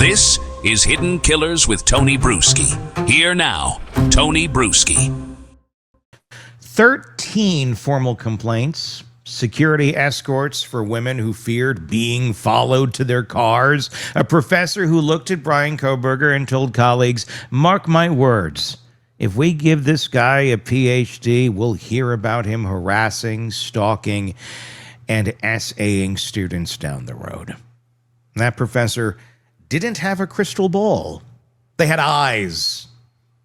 This is Hidden Killers with Tony Bruschi. Here now, Tony Bruschi. 13 formal complaints, security escorts for women who feared being followed to their cars, a professor who looked at Bryan Kohberger and told colleagues, "Mark my words, if we give this guy a PhD, we'll hear about him harassing, stalking, and SAing students down the road." That professor didn't have a crystal ball. They had eyes.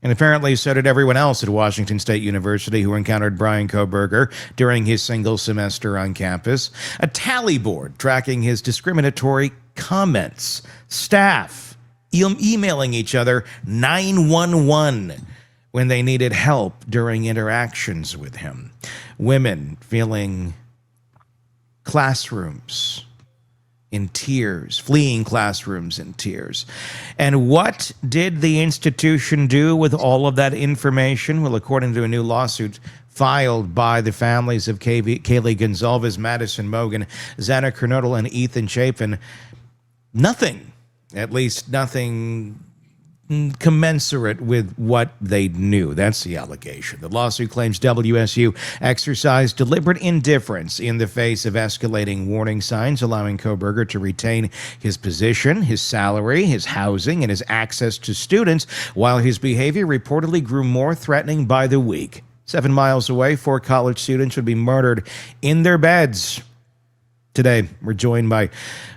And apparently so did everyone else at Washington State University who encountered Bryan Kohberger during his single semester on campus. A tally board tracking his discriminatory comments. Staff emailing each other 911 when they needed help during interactions with him. Women filling classrooms in tears, fleeing classrooms in tears. And what did the institution do with all of that information? Well, according to a new lawsuit filed by the families of Kaylee Goncalves, Madison Mogen, Xana Kernodle, and Ethan Chapin, nothing, at least nothing commensurate with what they knew. That's the allegation. The lawsuit claims WSU exercised deliberate indifference in the face of escalating warning signs, allowing Kohberger to retain his position, his salary, his housing, and his access to students, while his behavior reportedly grew more threatening by the week. 7 miles away, 4 college students would be murdered in their beds. Today, we're joined by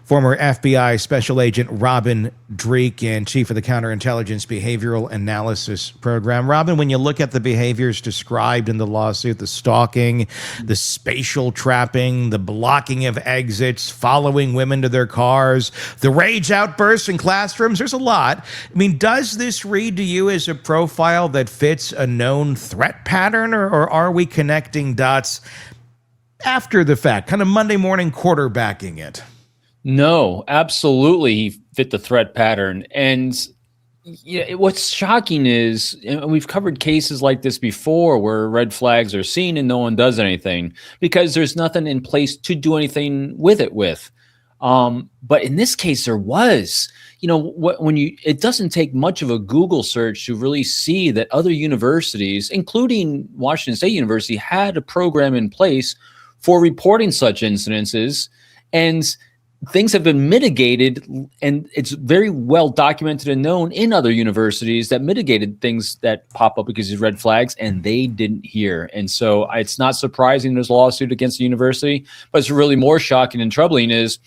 former FBI Special Agent Robin Dreeke and Chief of the Counterintelligence Behavioral Analysis Program. Robin, when you look at the behaviors described in the lawsuit, the stalking, the spatial trapping, the blocking of exits, following women to their cars, the rage outbursts in classrooms, there's a lot. I mean, does this read to you as a profile that fits a known threat pattern, or are we connecting dots after the fact, kind of Monday morning quarterbacking it? No, absolutely. He fit the threat pattern. And what's shocking is, and we've covered cases like this before where red flags are seen and no one does anything because there's nothing in place to do anything with it with. But in this case, there was. It doesn't take much of a Google search to really see that other universities, including Washington State University, had a program in place for reporting such incidences, and things have been mitigated, and it's very well documented and known in other universities that mitigated things that pop up because of red flags, and they didn't hear. And so it's not surprising there's a lawsuit against the university, but it's really more shocking and troubling is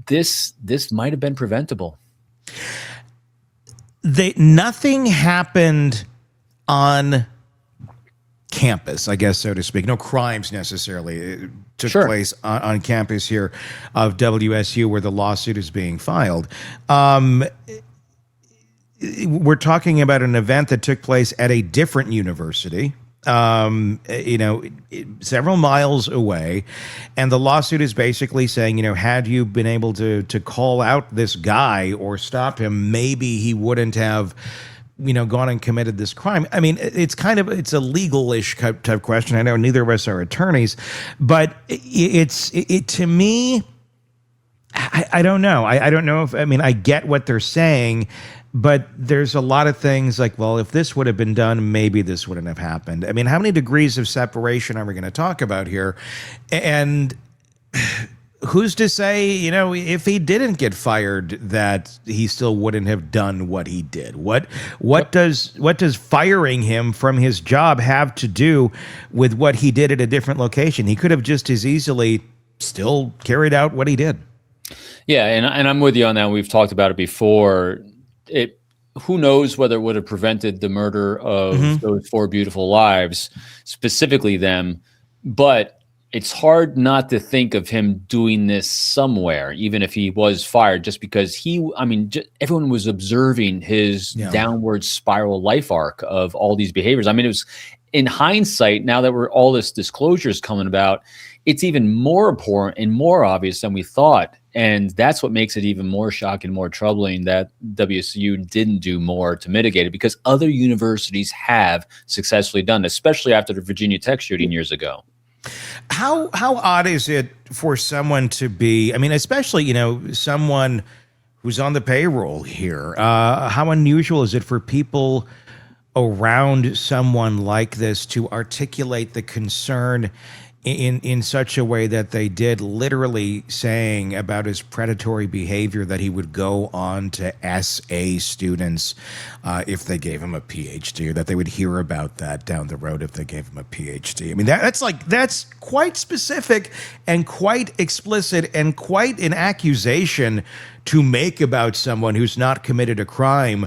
this might have been preventable. Nothing happened on campus, I guess, so to speak. No crimes necessarily took place on campus here of WSU where the lawsuit is being filed. We're talking about an event that took place at a different university, several miles away. And the lawsuit is basically saying, had you been able to call out this guy or stop him, maybe he wouldn't have gone and committed this crime. I mean, it's a legal-ish type question. I know neither of us are attorneys, but it to me, I don't know. I don't know if, I get what they're saying, but there's a lot of things like, well, if this would have been done, maybe this wouldn't have happened. I mean, how many degrees of separation are we going to talk about here? And who's to say, if he didn't get fired, that he still wouldn't have done what he did? What does firing him from his job have to do with what he did at a different location? He could have just as easily still carried out what he did. Yeah, and I'm with you on that. We've talked about it before. Who knows whether it would have prevented the murder of those 4 beautiful lives, specifically them, but it's hard not to think of him doing this somewhere, even if he was fired, just because everyone was observing his downward spiral life arc of all these behaviors. I mean, it was in hindsight, now that all this disclosure is coming about, it's even more important and more obvious than we thought. And that's what makes it even more shocking, more troubling that WSU didn't do more to mitigate it, because other universities have successfully done, especially after the Virginia Tech shooting years ago. How odd is it for someone to be, especially, someone who's on the payroll here. How unusual is it for people around someone like this to articulate the concern in such a way that they did, literally saying about his predatory behavior that he would go on to SA students if they gave him a PhD, or that they would hear about that down the road if they gave him a PhD. I mean, that's quite specific and quite explicit and quite an accusation to make about someone who's not committed a crime.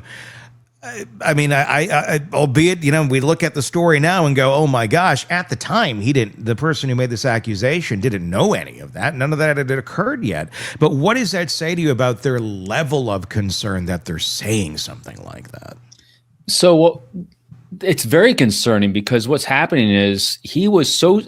I mean, I albeit, we look at the story now and go, oh my gosh, at the time, the person who made this accusation didn't know any of that. None of that had occurred yet. But what does that say to you about their level of concern that they're saying something like that? So it's very concerning, because what's happening is he was so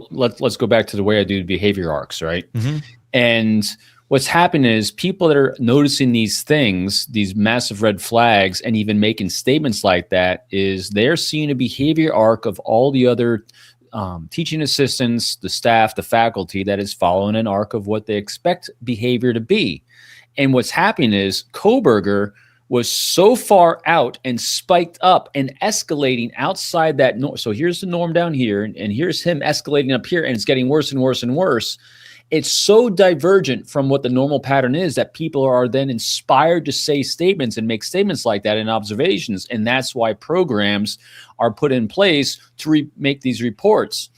let's go back to the way I do behavior arcs, right? Mm-hmm. And what's happening is people that are noticing these things, these massive red flags, and even making statements like that, is they're seeing a behavior arc of all the other teaching assistants, the staff, the faculty that is following an arc of what they expect behavior to be. And what's happening is Kohberger was so far out and spiked up and escalating outside that norm. So here's the norm down here, and here's him escalating up here, and it's getting worse and worse and worse. It's so divergent from what the normal pattern is that people are then inspired to say statements and make statements like that in observations. And that's why programs are put in place to make these reports.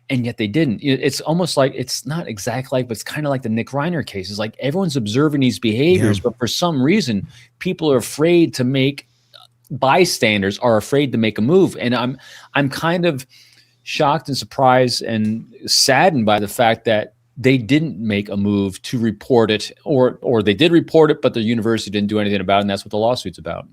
And yet they didn't. It's almost like, it's not exactly like, but it's kind of like the Nick Reiner case. It's like everyone's observing these behaviors, but for some reason, people are afraid to make, bystanders are afraid to make a move. And I'm kind of shocked and surprised and saddened by the fact that they didn't make a move to report it, or they did report it, but the university didn't do anything about it, and that's what the lawsuit's about.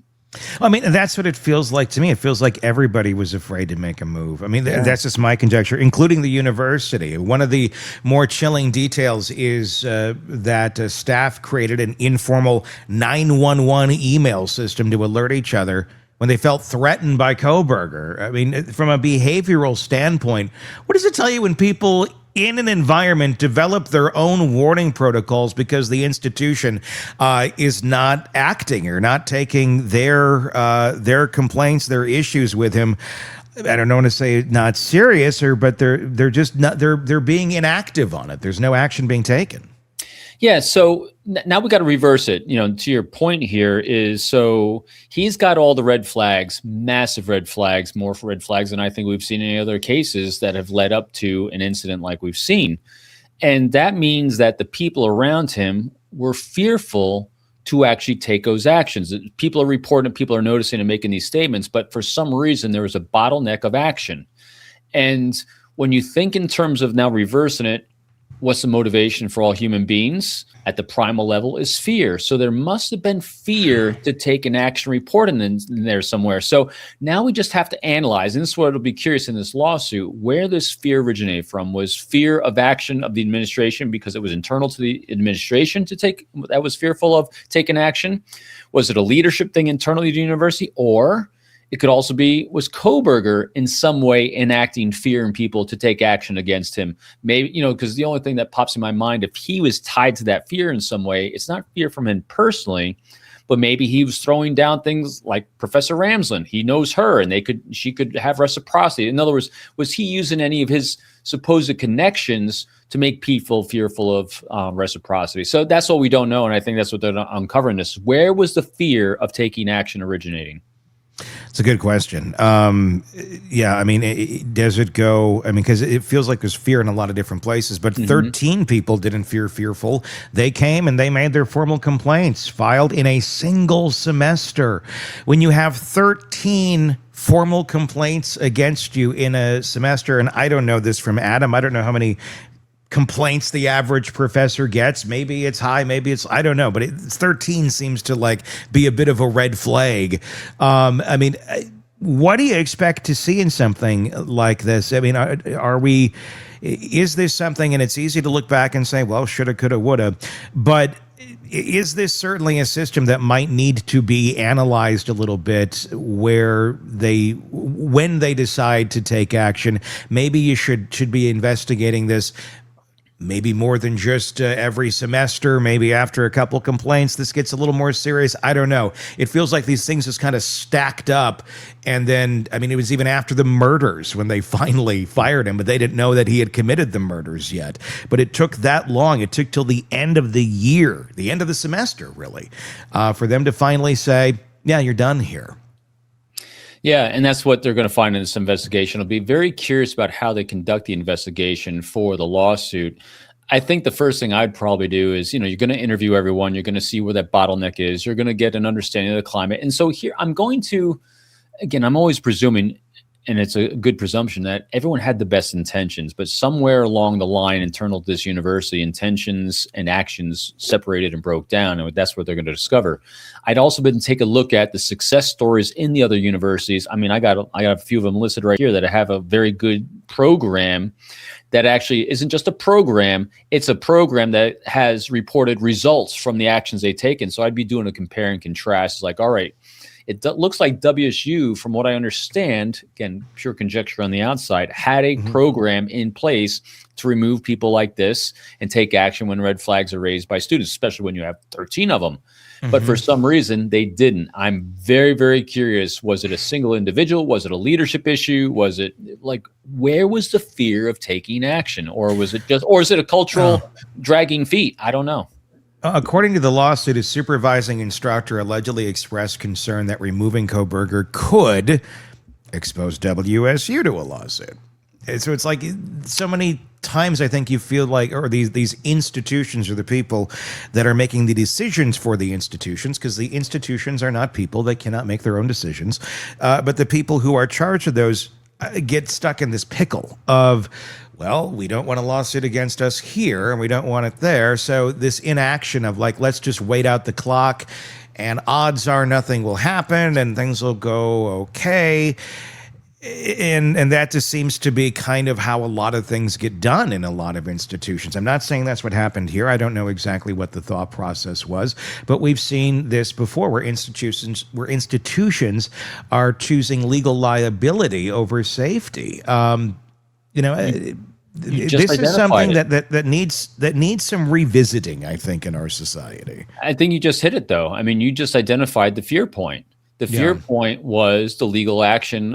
I mean, that's what it feels like to me. It feels like everybody was afraid to make a move. I mean, that's just my conjecture, including the university. One of the more chilling details is that staff created an informal 911 email system to alert each other when they felt threatened by Kohberger. I mean, from a behavioral standpoint, what does it tell you when people in an environment develop their own warning protocols because the institution is not acting or not taking their complaints, their issues with him? I don't want to say not serious, but they're just not, they're being inactive on it. There's no action being taken. Yeah, so now we got to reverse it. To your point here is, so he's got all the red flags, massive red flags, more red flags than I think we've seen in any other cases that have led up to an incident like we've seen. And that means that the people around him were fearful to actually take those actions. People are reporting, people are noticing and making these statements, but for some reason there was a bottleneck of action. And when you think in terms of now reversing it, what's the motivation for all human beings at the primal level is fear. So there must have been fear to take an action report in there somewhere. So now we just have to analyze, and this is what it'll be curious in this lawsuit, where this fear originated from. Was fear of action of the administration because it was internal to the administration that was fearful of taking action? Was it a leadership thing internally to the university? Or it could also be, was Kohberger in some way enacting fear in people to take action against him? Maybe, because the only thing that pops in my mind, if he was tied to that fear in some way, it's not fear from him personally, but maybe he was throwing down things like Professor Ramsland. He knows her, and she could have reciprocity. In other words, was he using any of his supposed connections to make people fearful of reciprocity? So that's what we don't know, and I think that's what they're uncovering this. Where was the fear of taking action originating? It's a good question. Yeah, I mean, does it go? I mean, because it feels like there's fear in a lot of different places, but 13 people didn't feel fearful. They came and they made their formal complaints, filed in a single semester. When you have 13 formal complaints against you in a semester, and I don't know this from Adam, I don't know how many complaints the average professor gets. Maybe it's high, maybe it's, I don't know, but 13 seems to be a bit of a red flag. I mean, what do you expect to see in something like this? I mean, is this something, and it's easy to look back and say, well, shoulda, coulda, woulda, but is this certainly a system that might need to be analyzed a little bit, where when they decide to take action, maybe you should be investigating this maybe more than just every semester, maybe after a couple complaints, this gets a little more serious. I don't know. It feels like these things just kind of stacked up. And then, I mean, it was even after the murders when they finally fired him, but they didn't know that he had committed the murders yet. But it took that long. It took till the end of the year, the end of the semester, really, for them to finally say, yeah, you're done here. Yeah, and that's what they're going to find in this investigation. I'll be very curious about how they conduct the investigation for the lawsuit. I think the first thing I'd probably do is, you're going to interview everyone. You're going to see where that bottleneck is. You're going to get an understanding of the climate. And so here, I'm always presuming, and it's a good presumption, that everyone had the best intentions, but somewhere along the line internal to this university, intentions and actions separated and broke down, and that's what they're going to discover. I'd also been take a look at the success stories in the other universities. I mean, I got a few of them listed right here that have a very good program that actually isn't just a program, it's a program that has reported results from the actions they've taken. So I'd be doing a compare and contrast. It's like, all right, it looks like WSU, from what I understand, again, pure conjecture on the outside, had a program in place to remove people like this and take action when red flags are raised by students, especially when you have 13 of them. But for some reason, they didn't. I'm very, very curious. Was it a single individual? Was it a leadership issue? Was it like, where was the fear of taking action? Or was it is it a cultural dragging feet? I don't know. According to the lawsuit, a supervising instructor allegedly expressed concern that removing Kohberger could expose WSU to a lawsuit. And so it's like so many times I think you feel like, or these institutions are the people that are making the decisions for the institutions, because the institutions are not people. They cannot make their own decisions. But the people who are charged with those get stuck in this pickle of, well, we don't want a lawsuit against us here and we don't want it there. So this inaction of like, let's just wait out the clock and odds are nothing will happen and things will go okay. And that just seems to be kind of how a lot of things get done in a lot of institutions. I'm not saying that's what happened here. I don't know exactly what the thought process was, but we've seen this before where institutions are choosing legal liability over safety. This is something that needs some revisiting, I think, in our society. I think you just hit it, though. I mean, you just identified the fear point. The fear point was the legal action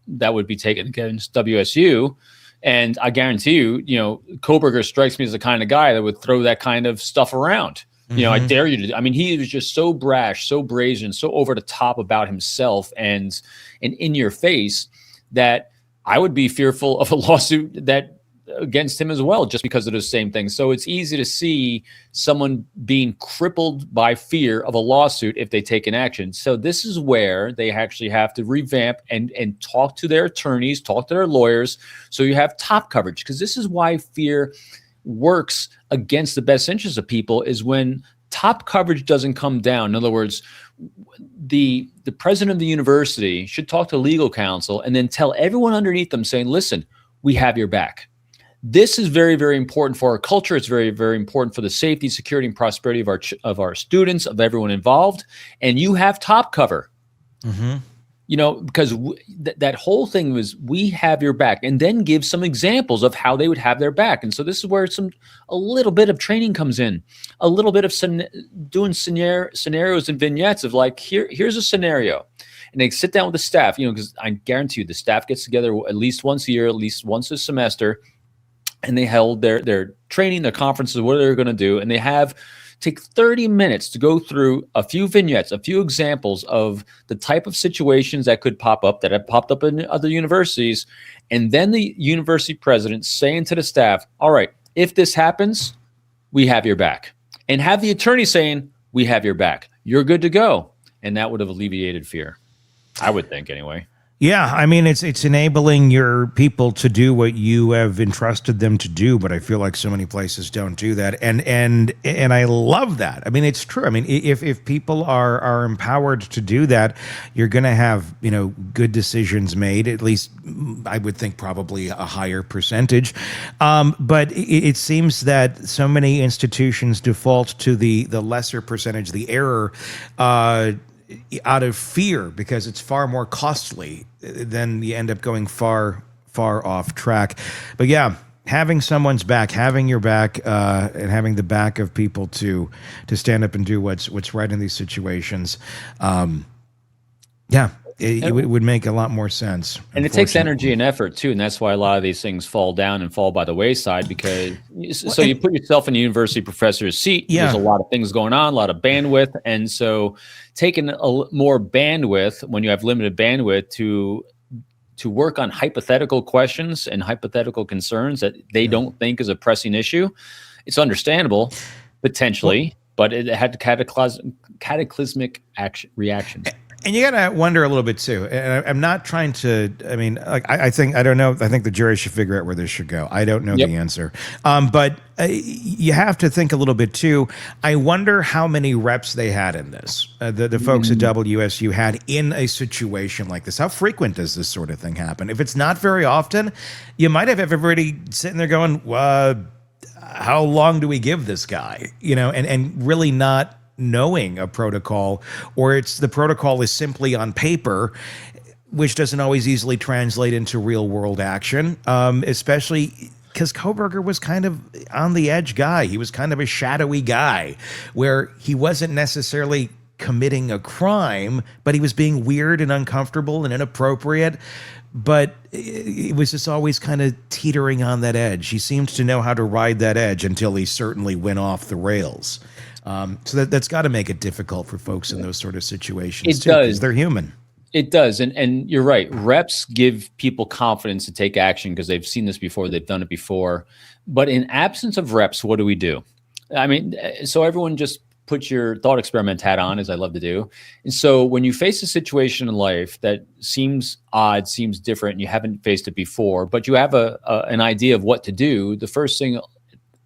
that would be taken against WSU. And I guarantee you, Kohberger strikes me as the kind of guy that would throw that kind of stuff around. I dare you to. I mean, he was just so brash, so brazen, so over the top about himself and in your face that I would be fearful of a lawsuit against him as well, just because of the same thing. So it's easy to see someone being crippled by fear of a lawsuit if they take an action. So this is where they actually have to revamp and talk to their attorneys, talk to their lawyers, so you have top coverage. Because this is why fear works against the best interests of people, is when top coverage doesn't come down. In other words, the president of the university should talk to legal counsel and then tell everyone underneath them saying, listen, we have your back. This is very, very important for our culture. It's very, very important for the safety, security, and prosperity of our students, of everyone involved. And you have top cover. Because that whole thing was, we have your back, and then give some examples of how they would have their back. And so this is where a little bit of training comes in, a little bit of doing scenarios and vignettes of like, here's a scenario. And they sit down with the staff, because I guarantee you the staff gets together at least once a year, at least once a semester, and they held their training, their conferences, what they're going to do. And they take 30 minutes to go through a few vignettes, a few examples of the type of situations that could pop up, that have popped up in other universities. And then the university president saying to the staff, all right, if this happens, we have your back. And have the attorney saying, we have your back. You're good to go. And that would have alleviated fear, I would think, anyway. Yeah, I mean, it's enabling your people to do what you have entrusted them to do, but I feel like so many places don't do that, and I love that. I mean, it's true. I mean, if people are empowered to do that, you're going to have good decisions made. At least I would think probably a higher percentage. But it seems that so many institutions default to the lesser percentage, the error. Out of fear, because it's far more costly, then you end up going far off track. But yeah, having someone's back, having your back, and having the back of people to stand up and do what's right in these situations, it would make a lot more sense. And it takes energy and effort too, and that's why a lot of these things fall down and fall by the wayside, because you put yourself in a university professor's seat. Yeah. There's a lot of things going on, a lot of bandwidth, and so taking more bandwidth when you have limited bandwidth to work on hypothetical questions and hypothetical concerns that they don't think is a pressing issue, it's understandable potentially, but it had cataclysmic reaction. And you got to wonder a little bit too. And I'm not trying to. I mean, like I don't know. I think the jury should figure out where this should go. I don't know the answer. But you have to think a little bit too. I wonder how many reps they had in this. The folks at WSU had in a situation like this. How frequent does this sort of thing happen? If it's not very often, you might have everybody sitting there going, "How long do we give this guy?" And really not knowing a protocol, or the protocol is simply on paper, which doesn't always easily translate into real world action, especially because Kohberger was kind of on the edge guy. He was kind of a shadowy guy where he wasn't necessarily committing a crime, but he was being weird and uncomfortable and inappropriate. But it was just always kind of teetering on that edge. He seemed to know how to ride that edge until he certainly went off the rails. So that's got to make it difficult for folks in those sort of situations. It does. They're human. It does. And you're right. Reps give people confidence to take action because they've seen this before. They've done it before. But in absence of reps, what do we do? I mean, so everyone just put your thought experiment hat on, as I love to do. And so when you face a situation in life that seems odd, seems different, and you haven't faced it before, but you have an idea of what to do, the first thing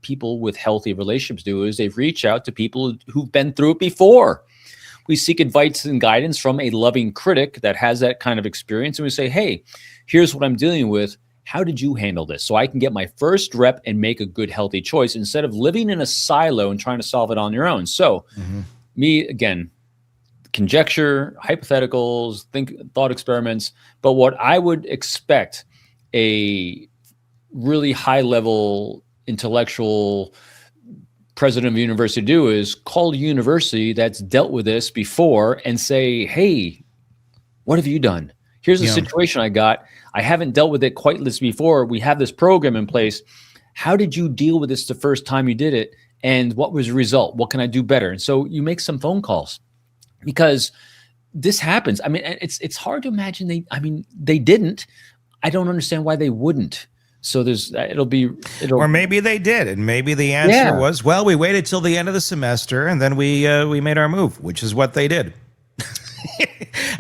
people with healthy relationships do is they reach out to people who've been through it before. We seek advice and guidance from a loving critic that has that kind of experience. And we say, hey, here's what I'm dealing with. How did you handle this? So I can get my first rep and make a good, healthy choice instead of living in a silo and trying to solve it on your own. So me, again, conjecture, hypotheticals, thought experiments. But what I would expect a really high level intellectual president of a university to do is call a university that's dealt with this before and say, hey, what have you done? Here's the situation I got. I haven't dealt with it quite this before. We have this program in place. How did you deal with this the first time you did it? And what was the result? What can I do better? And so you make some phone calls because this happens. I mean, it's hard to imagine they didn't. I don't understand why they wouldn't. So or maybe they did, and maybe the answer was, well, we waited till the end of the semester, and then we made our move, which is what they did.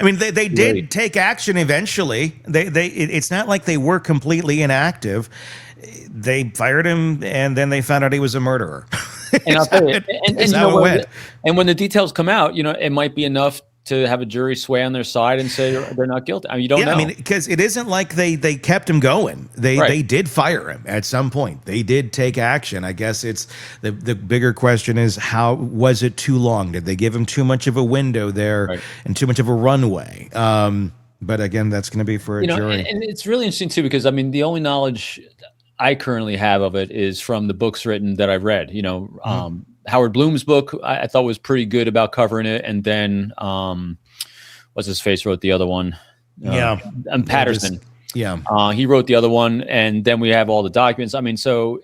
I mean, they did take action eventually. It's not like they were completely inactive. They fired him, and then they found out he was a murderer. And I'll tell you, and when the details come out, it might be enough to have a jury sway on their side and say they're not guilty. I mean, you don't know. I mean, because it isn't like they kept him going. They did fire him at some point. They did take action. I guess it's the bigger question is, how was it too long? Did they give him too much of a window there and too much of a runway? But again, that's going to be for a jury. And it's really interesting too, because I mean, the only knowledge I currently have of it is from the books written that I've read. Howard Bloom's book I thought was pretty good about covering it, and then what's his face wrote the other one? And Patterson. He wrote the other one, and then we have all the documents. I mean, so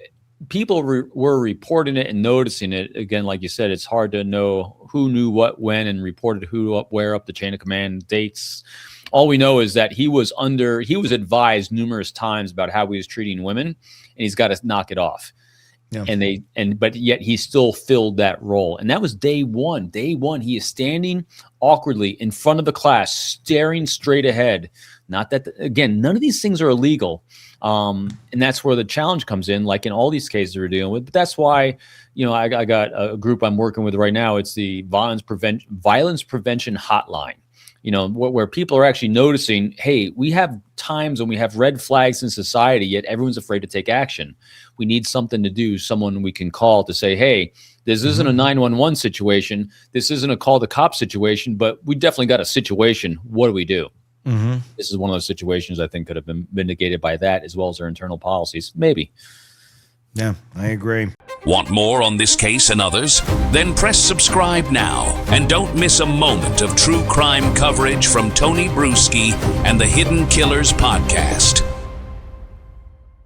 people were reporting it and noticing it. Again, like you said, it's hard to know who knew what when and reported who up where up the chain of command, dates. All we know is that he was advised numerous times about how he was treating women, and he's got to knock it off. But yet he still filled that role. And that was day one. Day one, he is standing awkwardly in front of the class, staring straight ahead. Not that, again, none of these things are illegal. And that's where the challenge comes in, like in all these cases we're dealing with. But that's why, I got a group I'm working with right now. It's the Violence Prevention Hotline. Where people are actually noticing, hey, we have times when we have red flags in society, yet everyone's afraid to take action. We need something to do, someone we can call to say, hey, this isn't a 911 situation. This isn't a call the cops situation, but we definitely got a situation. What do we do? This is one of those situations I think could have been mitigated by that, as well as our internal policies. Maybe. Yeah, I agree. Want more on this case and others? Then press subscribe now and don't miss a moment of true crime coverage from Tony Bruschi and the Hidden Killers podcast.